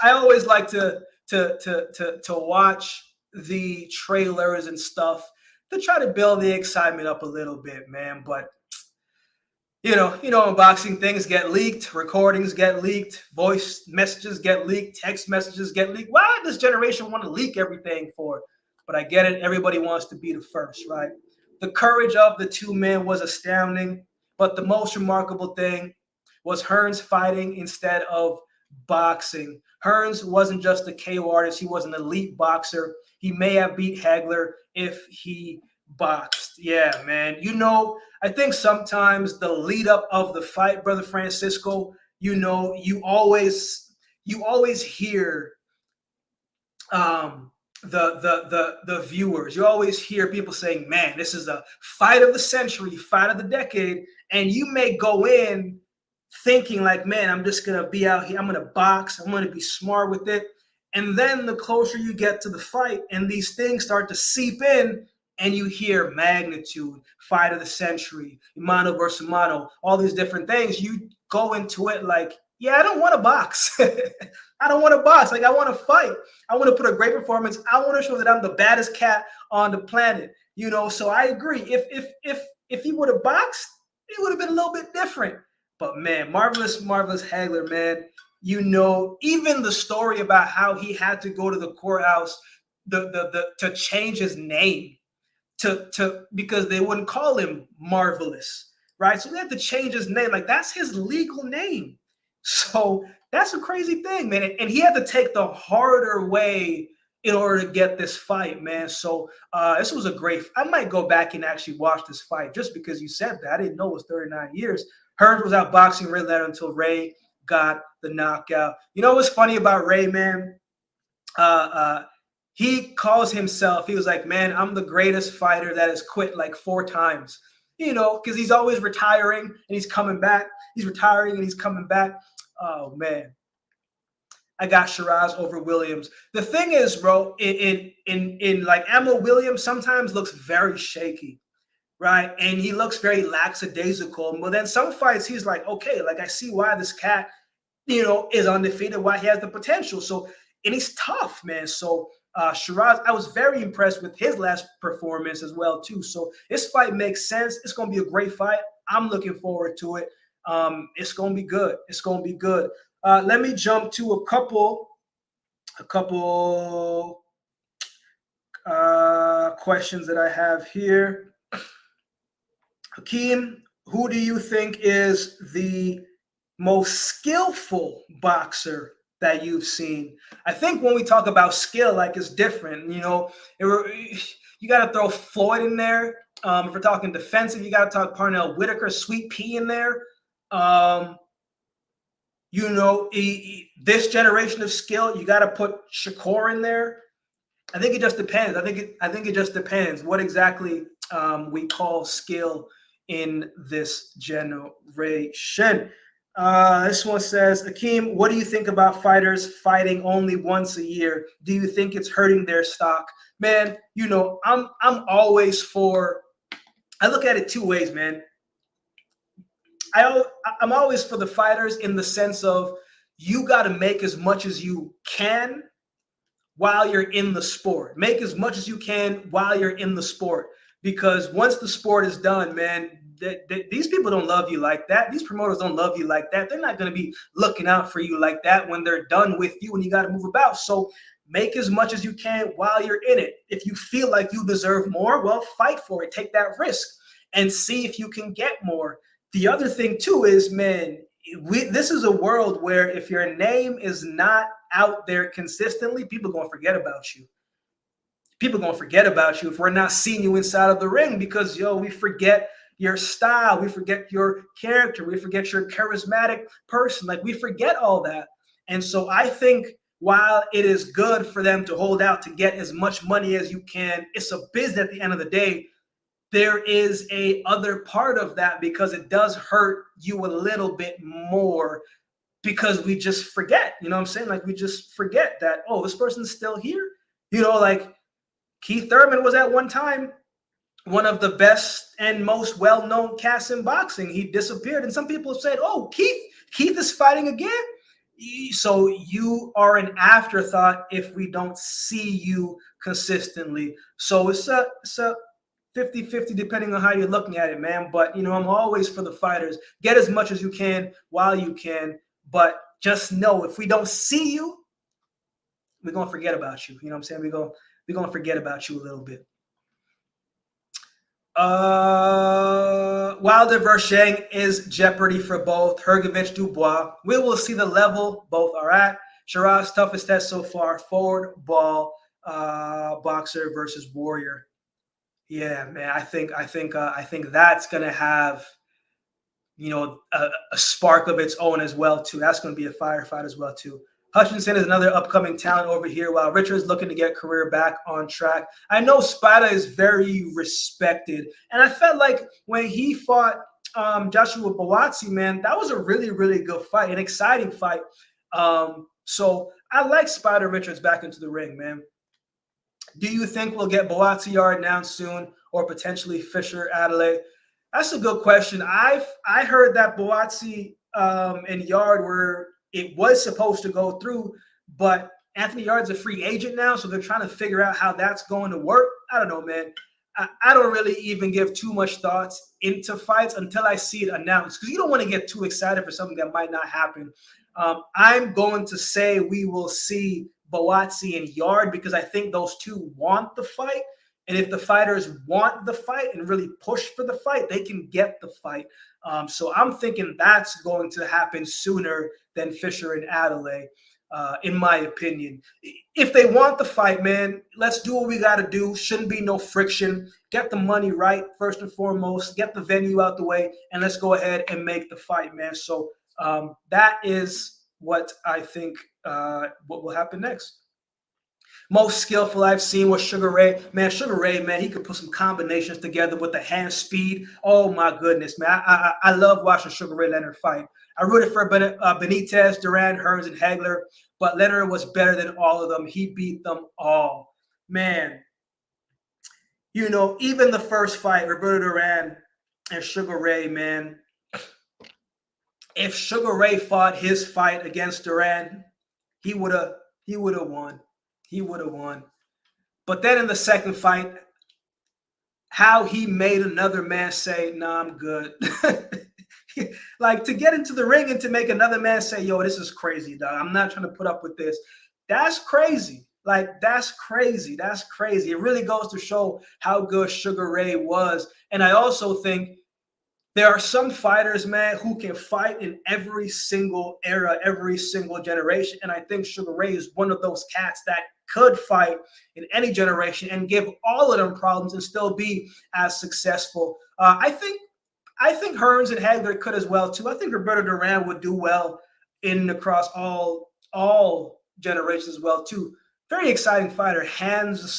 always like to watch the trailers and stuff to try to build the excitement up a little bit, man. But in boxing, things get leaked, recordings get leaked, voice messages get leaked, text messages get leaked. Why does this generation want to leak everything for? But I get it. Everybody wants to be the first, right? The courage of the 2 men was astounding, but the most remarkable thing was Hearns fighting instead of boxing. Hearns wasn't just a KO artist. He was an elite boxer. He may have beat Hagler if he boxed. Yeah, man. I think sometimes the lead up of the fight, brother Francisco, you always hear the viewers. You always hear people saying, man, this is a fight of the century, fight of the decade. And you may go in thinking like, man, I'm just going to be out here. I'm going to box. I'm going to be smart with it. And then the closer you get to the fight and these things start to seep in, and you hear magnitude, fight of the century, mano versus mano, all these different things, you go into it like, yeah, I don't want to box. I don't want to box. Like, I want to fight. I want to put a great performance. I want to show that I'm the baddest cat on the planet. So I agree. If he would have boxed, it would have been a little bit different. But man, marvelous Hagler, man. Even the story about how he had to go to the courthouse to change his name because they wouldn't call him Marvelous, right? So they had to change his name. Like, that's his legal name. So that's a crazy thing, man. And he had to take the harder way in order to get this fight, man. So this was a great. I might go back and actually watch this fight just because you said that. I didn't know it was 39 years. Hearns was out boxing Ray Leonard until Ray got the knockout. You know what's funny about Ray, man? He calls himself, he was like, man, I'm the greatest fighter that has quit like 4 times, because he's always retiring and he's coming back. He's retiring and he's coming back. Oh, man. I got Shiraz over Williams. The thing is, bro, in like Emma Williams sometimes looks very shaky, right? And he looks very lackadaisical. But then some fights, he's like, okay, like I see why this cat, is undefeated, why he has the potential. So, and he's tough, man. So Shiraz, I was very impressed with his last performance as well, too. So this fight makes sense. It's going to be a great fight. I'm looking forward to it. It's going to be good. It's going to be good. Let me jump to a couple questions that I have here. Akeem, who do you think is the most skillful boxer that you've seen? I think when we talk about skill, like, it's different. You got to throw Floyd in there. If we're talking defensive, you got to talk Parnell Whitaker, Sweet Pea in there. This generation of skill, you got to put Shakur in there. I think it just depends. I think it just depends what exactly we call skill in this generation. This one says, Akeem, what do you think about fighters fighting only once a year? Do you think it's hurting their stock? Man, I'm always for. I look at it 2 ways, man. I'm always for the fighters in the sense of you got to make as much as you can while you're in the sport. Make as much as you can while you're in the sport, because once the sport is done, man, these people don't love you like that. These promoters don't love you like that. They're not going to be looking out for you like that when they're done with you and you got to move about. So make as much as you can while you're in it. If you feel like you deserve more, well, fight for it. Take that risk and see if you can get more. The other thing, too, is, man, this is a world where if your name is not out there consistently, people are going to forget about you. People are going to forget about you if we're not seeing you inside of the ring because, we forget your style. We forget your character. We forget your charismatic person. Like, we forget all that. And so I think while it is good for them to hold out to get as much money as you can, it's a business at the end of the day. There is a other part of that because it does hurt you a little bit more because we just forget, you know what I'm saying? Like, we just forget that, oh, this person's still here. Like Keith Thurman was at one time one of the best and most well-known casts in boxing. He disappeared. And some people have said, oh, Keith is fighting again. So you are an afterthought if we don't see you consistently. So it's a 50-50 depending on how you're looking at it, man. But, I'm always for the fighters. Get as much as you can while you can. But just know if we don't see you, we're going to forget about you. You know what I'm saying? We're going to forget about you a little bit. Wilder versus Zhang is jeopardy for both. Hrgovic, Dubois. We will see the level both are at. Shiraz, toughest test so far. Forward ball boxer versus warrior. Yeah, man. I think that's gonna have, a spark of its own as well too. That's gonna be a firefight as well too. Hutchinson is another upcoming talent over here, while Richards looking to get career back on track. I know Spada is very respected, and I felt like when he fought Joshua Buatsi, man, that was a really, really good fight, an exciting fight. So I like Spada Richards back into the ring, man. Do you think we'll get Buatsi Yard announced soon, or potentially Fisher Adelaide? That's a good question. I heard that Buatsi and Yard it was supposed to go through, but Anthony Yard's a free agent now, so they're trying to figure out how that's going to work. I don't know, man. I don't really even give too much thoughts into fights until I see it announced, because you don't want to get too excited for something that might not happen. I'm going to say we will see Boatsi and Yard because I think those two want the fight. And if the fighters want the fight and really push for the fight, they can get the fight. So I'm thinking that's going to happen sooner than Fisher and Adelaide, in my opinion. If they want the fight, man, let's do what we got to do. Shouldn't be no friction. Get the money right, first and foremost. Get the venue out the way, and let's go ahead and make the fight, man. So that is what I think what will happen next. Most skillful I've seen was Sugar Ray. Man, Sugar Ray, man, he could put some combinations together with the hand speed. Oh, my goodness, man. I love watching Sugar Ray Leonard fight. I rooted for Benitez, Duran, Hearns, and Hagler, but Leonard was better than all of them. He beat them all. Man, you know, even the first fight, Roberto Duran and Sugar Ray, man, if Sugar Ray fought his fight against Duran, he would have won. He would have won. But then in the second fight, how he made another man say, "Nah, I'm good." Like to get into the ring and to make another man say, "Yo, this is crazy, dog. I'm not trying to put up with this." That's crazy. Like, that's crazy. That's crazy. It really goes to show how good Sugar Ray was. And I also think there are some fighters, man, who can fight in every single era, every single generation. And I think Sugar Ray is one of those cats that could fight in any generation and give all of them problems and still be as successful. I think Hearns and Hagler could as well too. I think Roberto Duran would do well in across all generations as well too. Very exciting fighter, hands of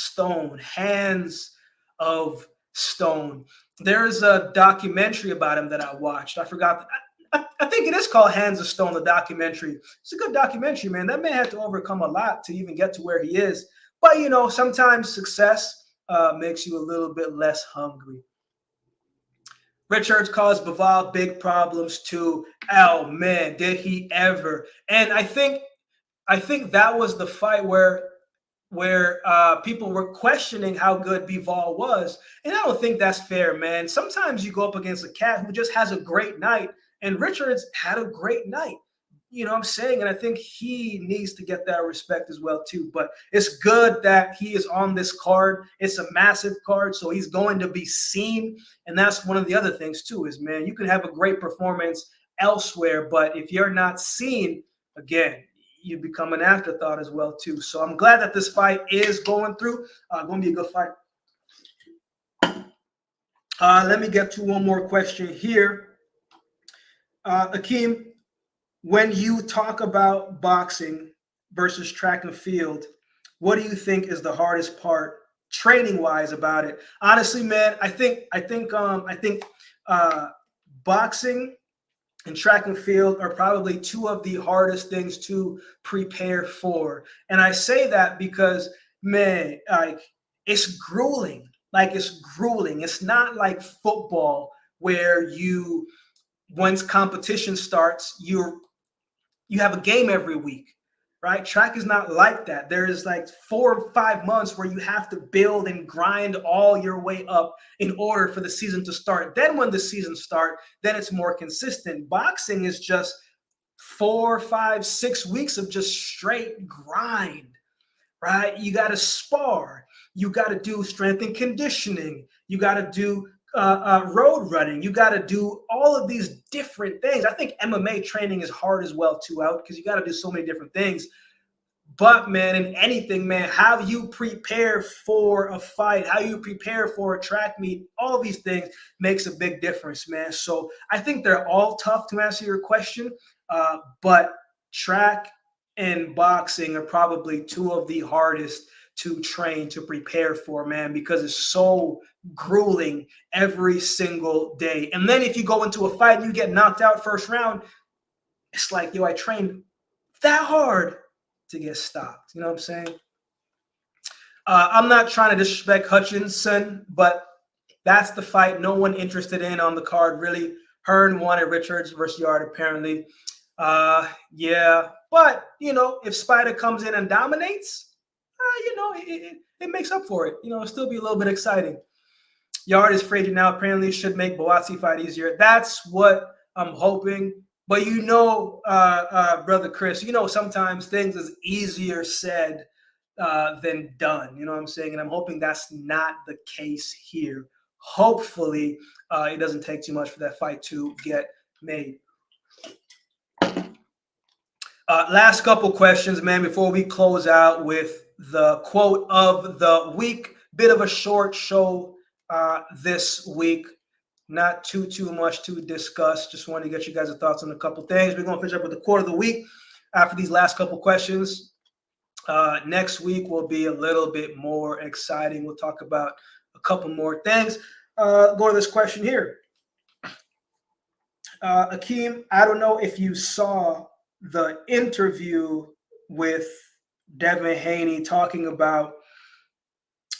stone. There's a documentary about him that I watched. I forgot. I think it is called Hands of Stone, the documentary. It's a good documentary, man. That man had to overcome a lot to even get to where he is. But, you know, sometimes success makes you a little bit less hungry. Richards caused Bivol big problems too. Oh, man, did he ever. And I think that was the fight where people were questioning how good Bivol was. And I don't think that's fair, man. Sometimes you go up against a cat who just has a great night, and Richards had a great night. You know what I'm saying? And I think he needs to get that respect as well, too. But it's good that he is on this card. It's a massive card, so he's going to be seen. And that's one of the other things, too, is, man, you can have a great performance elsewhere, but if you're not seen, again, you become an afterthought as well, too. So I'm glad that this fight is going through. Going to be a good fight. Let me get to one more question here. Akeem, when you talk about boxing versus track and field, what do you think is the hardest part training-wise about it? Honestly, man, I think boxing and track and field are probably two of the hardest things to prepare for. And I say that because, man, like, it's grueling. Like, it's grueling. It's not like football where once competition starts, you have a game every week, right? Track is not like that. There is like 4 or 5 months where you have to build and grind all your way up in order for the season to start. Then when the season starts, then it's more consistent. Boxing is just 4, 5, 6 weeks of just straight grind, right? You got to spar. You got to do strength and conditioning. You got to do road running. You got to do all of these different things. I think MMA training is hard as well too, out because you got to do so many different things. But, man, in anything, man, how you prepare for a fight, how you prepare for a track meet, all these things makes a big difference, man. So I think they're all tough to answer your question, but track and boxing are probably two of the hardest to train, to prepare for, man, because it's so grueling every single day. And then if you go into a fight and you get knocked out first round, it's like, yo, I trained that hard to get stopped. You know what I'm saying? I'm not trying to disrespect Hutchinson, but that's the fight no one interested in on the card, really. Hearn wanted Richards versus Yard, apparently. Yeah, but, you know, if Spider comes in and dominates, you know, it makes up for it. You know, it'll still be a little bit exciting. Yard is fading now. Apparently should make Boatsi fight easier. That's what I'm hoping. But brother Chris, sometimes things is easier said than done. You know what I'm saying? And I'm hoping that's not the case here. Hopefully, it doesn't take too much for that fight to get made. Last couple questions, man, before we close out with the quote of the week. Bit of a short show this week. Not too much to discuss. Just wanted to get you guys' thoughts on a couple things. We're going to finish up with the quote of the week after these last couple questions. Next week will be a little bit more exciting. We'll talk about a couple more things. Go to this question here. Akeem, I don't know if you saw the interview with Devin Haney talking about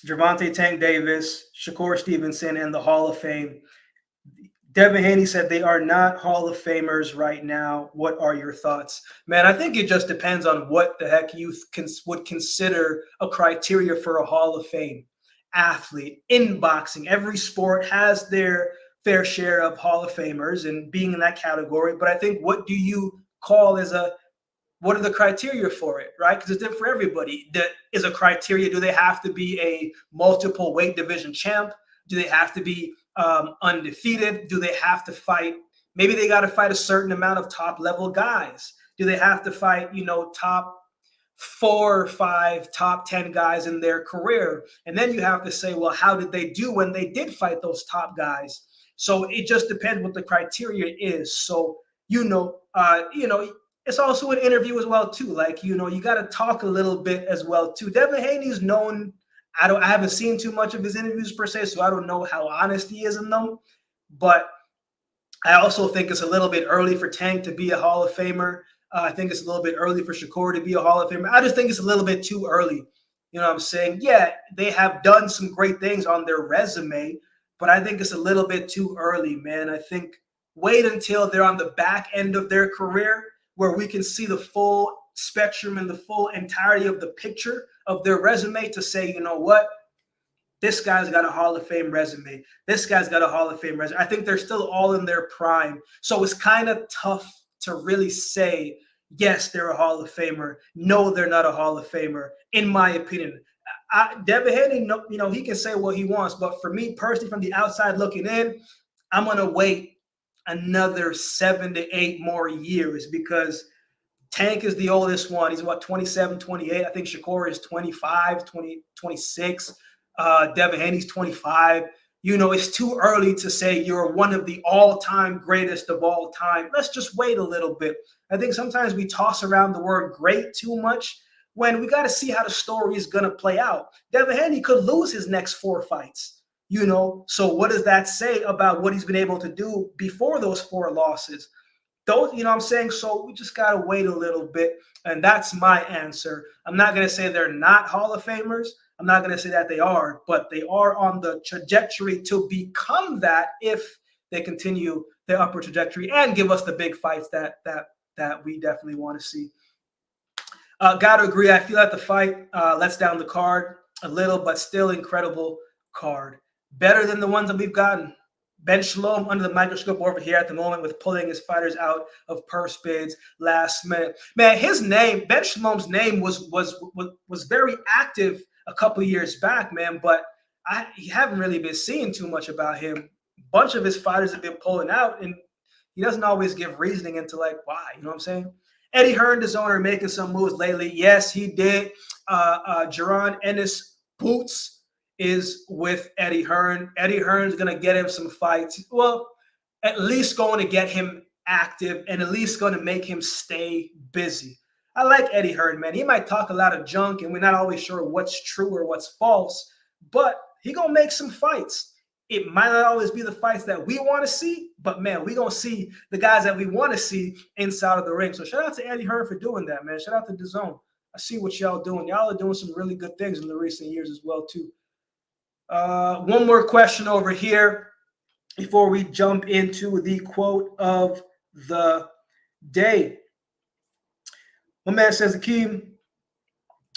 Gervonta Tank Davis, Shakur Stevenson, and the Hall of Fame. Devin Haney said they are not Hall of Famers right now. What are your thoughts? Man, I think it just depends on what the heck you would consider a criteria for a Hall of Fame athlete. In boxing, every sport has their fair share of Hall of Famers and being in that category. But I think what do you call what are the criteria for it, right? Because it's different for everybody. Is a criteria, do they have to be a multiple weight division champ? Do they have to be undefeated? Do they have to fight? Maybe they got to fight a certain amount of top level guys. Do they have to fight, top 4 or 5, top 10 guys in their career? And then you have to say, well, how did they do when they did fight those top guys? So it just depends what the criteria is. So, it's also an interview as well, too. Like, you got to talk a little bit as well, too. Devin Haney's known. I haven't seen too much of his interviews per se, so I don't know how honest he is in them. But I also think it's a little bit early for Tank to be a Hall of Famer. I think it's a little bit early for Shakur to be a Hall of Famer. I just think it's a little bit too early. You know what I'm saying? Yeah, they have done some great things on their resume, but I think it's a little bit too early, man. I think wait until they're on the back end of their career where we can see the full spectrum and the full entirety of the picture of their resume to say, you know what? This guy's got a Hall of Fame resume. This guy's got a Hall of Fame resume. I think they're still all in their prime. So it's kind of tough to really say, yes, they're a Hall of Famer. No, they're not a Hall of Famer, in my opinion. Devin Haney, he can say what he wants. But for me personally, from the outside looking in, I'm going to wait another 7 to 8 more years because Tank is the oldest one. He's about 27, 28. I think Shakur is 25, 26. Devin Haney's 25. It's too early to say you're one of the all-time greatest of all time. Let's just wait a little bit. I think sometimes we toss around the word great too much when we got to see how the story is going to play out. Devin Haney could lose his next 4 fights, So what does that say about what he's been able to do before those 4 losses? Those, what I'm saying? So we just got to wait a little bit. And that's my answer. I'm not going to say they're not Hall of Famers. I'm not going to say that they are, but they are on the trajectory to become that if they continue their upward trajectory and give us the big fights that we definitely want to see. Got to agree. I feel that the fight lets down the card a little, but still incredible card. Better than the ones that we've gotten. Ben Shalom under the microscope over here at the moment with pulling his fighters out of purse bids last minute. Man, his name, Ben Shalom's name was very active a couple of years back, man, but I haven't really been seeing too much about him. A bunch of his fighters have been pulling out, and he doesn't always give reasoning into why. You know what I'm saying? Eddie Hearn, his owner, making some moves lately. Yes, he did. Jaron Ennis Boots is with Eddie Hearn. Eddie Hearn's going to get him some fights. Well, at least going to get him active and at least going to make him stay busy. I like Eddie Hearn, man. He might talk a lot of junk, and we're not always sure what's true or what's false, but he going to make some fights. It might not always be the fights that we want to see, but, man, we're going to see the guys that we want to see inside of the ring. So shout out to Eddie Hearn for doing that, man. Shout out to DAZN. I see what y'all doing. Y'all are doing some really good things in the recent years as well, too. One more question over here before we jump into the quote of the day. My man says, Akeem,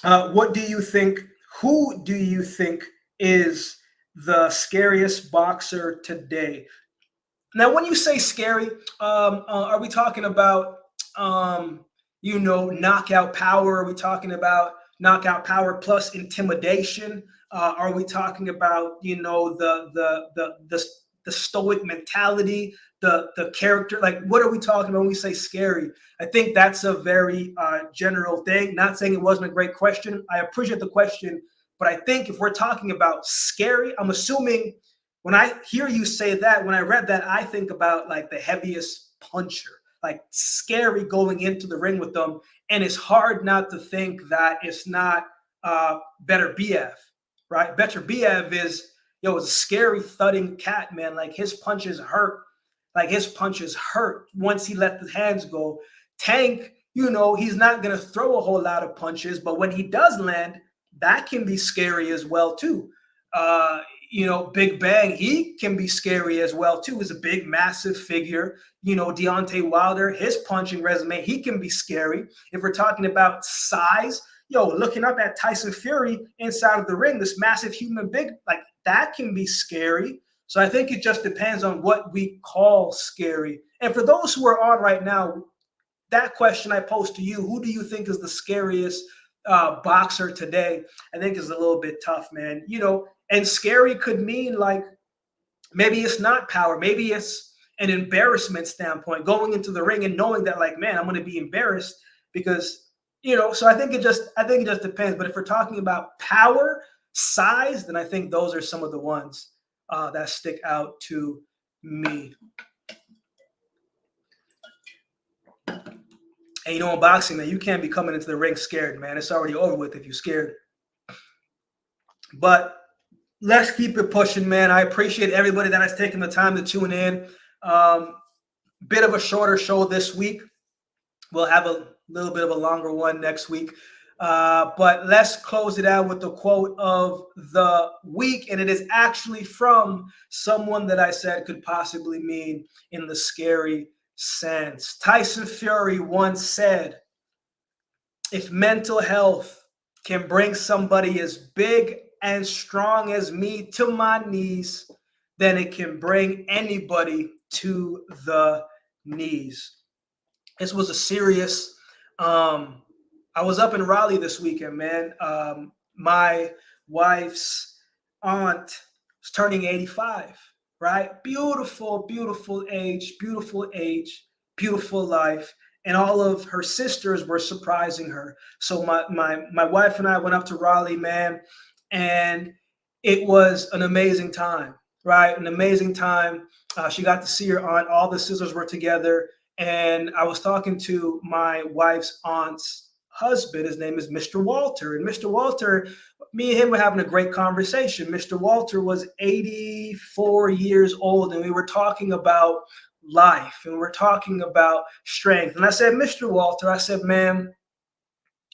what do you think? Who do you think is the scariest boxer today? Now, when you say scary, are we talking about, knockout power? Are we talking about knockout power plus intimidation? Are we talking about, the stoic mentality, the character? Like, what are we talking about when we say scary? I think that's a very general thing. Not saying it wasn't a great question. I appreciate the question, but I think if we're talking about scary, I'm assuming when I hear you say that, when I read that, I think about like the heaviest puncher, like scary going into the ring with them. And it's hard not to think that it's not Better BF, right? Better BF is, it's a scary thudding cat, man. Like his punches hurt. Like his punches hurt once he let the hands go. Tank, he's not going to throw a whole lot of punches, but when he does land, that can be scary as well, too. Uh, Big Bang, he can be scary as well, too. He's a big, massive figure. Deontay Wilder, his punching resume, he can be scary. If we're talking about size, looking up at Tyson Fury inside of the ring, this massive human big, like that can be scary. So I think it just depends on what we call scary. And for those who are on right now, that question I posed to you, who do you think is the scariest boxer today? I think is a little bit tough, man. And scary could mean like maybe it's not power, maybe it's an embarrassment standpoint, going into the ring and knowing that like, man, I'm going to be embarrassed because So I think it just depends. But if we're talking about power, size, then I think those are some of the ones that stick out to me. And in boxing, man, you can't be coming into the ring scared, man. It's already over with if you're scared. But let's keep it pushing, man. I appreciate everybody that has taken the time to tune in. Bit of a shorter show this week. We'll have a little bit of a longer one next week. But let's close it out with the quote of the week. And it is actually from someone that I said could possibly mean in the scary sense. Tyson Fury once said, if mental health can bring somebody as big and strong as me to my knees, then it can bring anybody to the knees. This was a serious. I was up in Raleigh this weekend, man. My wife's aunt is turning 85, right? Beautiful, beautiful age, beautiful life. And all of her sisters were surprising her. So my wife and I went up to Raleigh, man, and it was an amazing time, right? An amazing time. She got to see her aunt. All the sisters were together. And I was talking to my wife's aunt's husband. His name is Mr. Walter. And Mr. Walter, me and him were having a great conversation. Mr. Walter was 84 years old, and we were talking about life, and we're talking about strength. And I said, Mr. Walter, I said, man,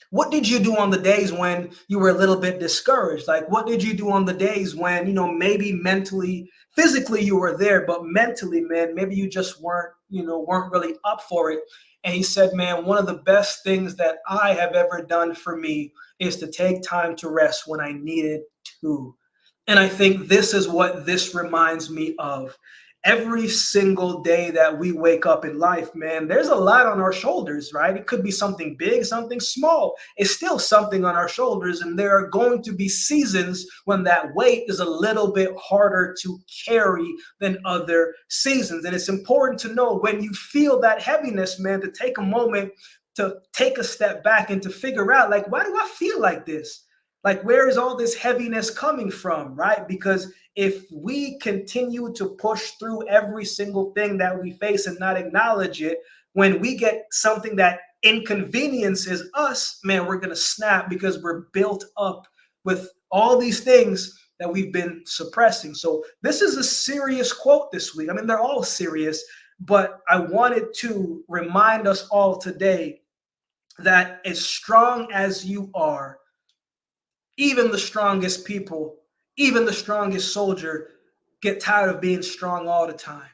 what did you do on the days when you were a little bit discouraged? Like, what did you do on the days when, maybe mentally, physically you were there, but mentally, man, maybe you just weren't really up for it. And he said, man, one of the best things that I have ever done for me is to take time to rest when I needed to. And I think this is what this reminds me of. Every single day that we wake up in life, man, there's a lot on our shoulders, right? It could be something big, something small. It's still something on our shoulders. And there are going to be seasons when that weight is a little bit harder to carry than other seasons. And it's important to know when you feel that heaviness, man, to take a moment to take a step back and to figure out, like, why do I feel like this? Like, where is all this heaviness coming from, right? Because if we continue to push through every single thing that we face and not acknowledge it, when we get something that inconveniences us, man, we're going to snap because we're built up with all these things that we've been suppressing. So this is a serious quote this week. I mean, they're all serious, but I wanted to remind us all today that as strong as you are, even the strongest people, even the strongest soldier get tired of being strong all the time.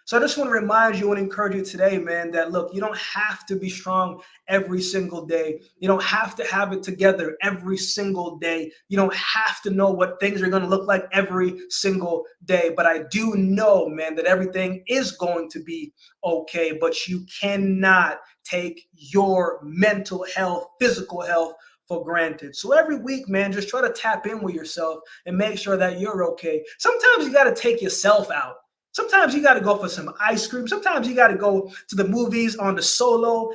So I just want to remind you and encourage you today, man, that look, you don't have to be strong every single day. You don't have to have it together every single day. You don't have to know what things are going to look like every single day. But I do know, man, that everything is going to be okay. But you cannot take your mental health, physical health for granted. So every week, man, just try to tap in with yourself and make sure that you're okay. Sometimes you got to take yourself out. Sometimes you got to go for some ice cream. Sometimes you got to go to the movies on the solo,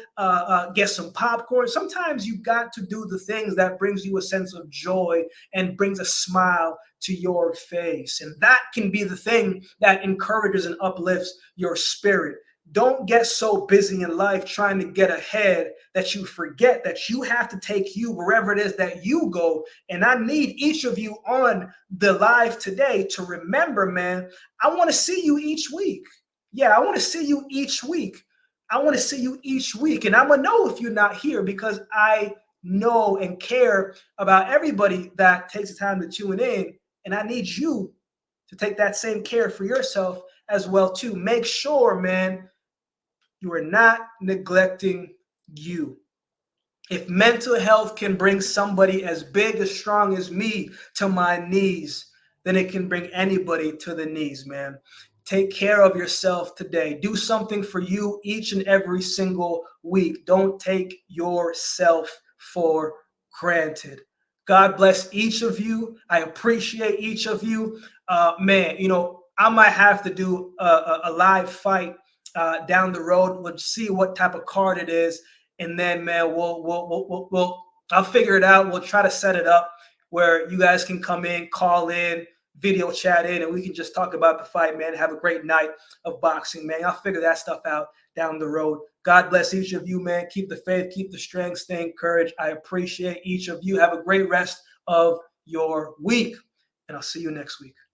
get some popcorn. Sometimes you got to do the things that brings you a sense of joy and brings a smile to your face. And that can be the thing that encourages and uplifts your spirit. Don't get so busy in life trying to get ahead that you forget that you have to take you wherever it is that you go. And I need each of you on the live today to remember, man, I want to see you each week. Yeah, I want to see you each week. I want to see you each week. And I'm going to know if you're not here because I know and care about everybody that takes the time to tune in. And I need you to take that same care for yourself as well, too. Make sure, man, you are not neglecting you. If mental health can bring somebody as big, as strong as me to my knees, then it can bring anybody to the knees, man. Take care of yourself today. Do something for you each and every single week. Don't take yourself for granted. God bless each of you. I appreciate each of you. Man, I might have to do a live fight down the road. We'll see what type of card it is, and then, man, we'll I'll figure it out. We'll try to set it up where you guys can come in, call in, video chat in, and we can just talk about the fight, man. Have a great night of boxing, man. I'll figure that stuff out down the road. God bless each of you, man. Keep the faith, keep the strength, stay encouraged. I appreciate each of you. Have a great rest of your week, and I'll see you next week.